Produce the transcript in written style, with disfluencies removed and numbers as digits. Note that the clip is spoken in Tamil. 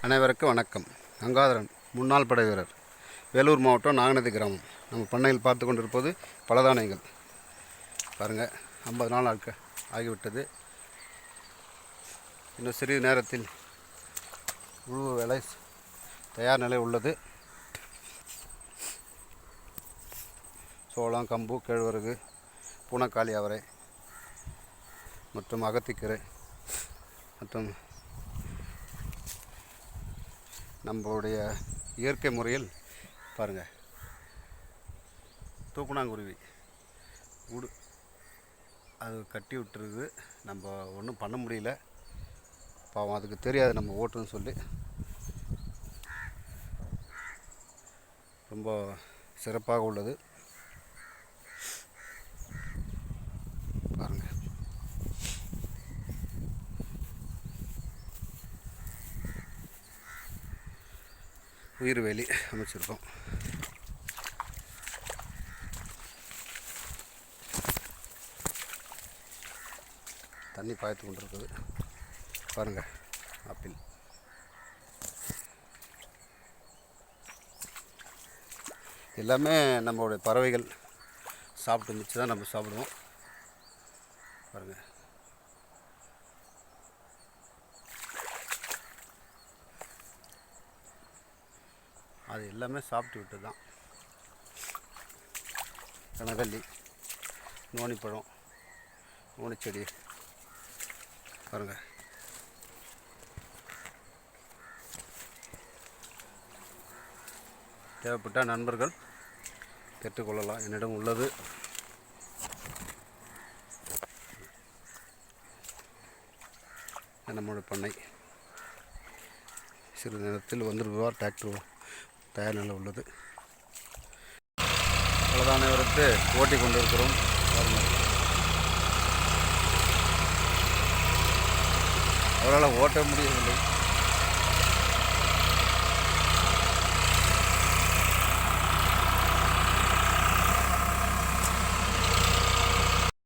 அனைவருக்கும் வணக்கம். கங்காதரன், முன்னாள் படை வீரர், வேலூர் மாவட்டம் நாகநதி கிராமம். நம்ம பண்ணையில் பார்த்து கொண்டிருப்பது பலதானியங்கள். பாருங்கள், 50 நாள் ஆகிவிட்டது. இன்னும் சிறிது நேரத்தில் உழுவு வேலை தயார் நிலை உள்ளது. சோளம், கம்பு, கேழ்வரகு, பூனைக்காளி அவரை மற்றும் அகத்திக்கீரை மற்றும் நம்மளுடைய இயற்கை முறையில் பாருங்கள், தூக்குனாங்குருவி கூடு அது கட்டி விட்டுருக்குது. நம்ம ஒன்றும் பண்ண முடியல, பாவம், அதுக்கு தெரியாது நம்ம ஓட்டுன்னு சொல்லி. ரொம்ப சிறப்பாக உள்ளது. பாருங்கள், உயிர் வேலி அமைச்சிருக்கோம். தண்ணி பாய்த்து கொண்டிருக்குது. பாருங்கள், ஆப்பிள். எல்லாமே நம்மளுடைய பறவைகள் சாப்பிட்டு மிச்சு தான் நம்ம சாப்பிடுவோம். பாருங்கள், அது எல்லாமே சாப்பிட்டு விட்டு தான். கனகல்லி, நோனிப்பழம், நோனிச்செடி பாருங்கள். தேவைப்பட்ட நண்பர்கள் பெற்றுக்கொள்ளலாம், என்னிடம் உள்ளது. நம்மளுடைய பண்ணை சிறிது நேரத்தில் வந்துடுவார். டிராக்டர் தயார் நிலை உள்ளது. பலதானியத்தை ஓட்டி கொண்டிருக்கிறோம். அவரால் ஓட்ட முடியவில்லை.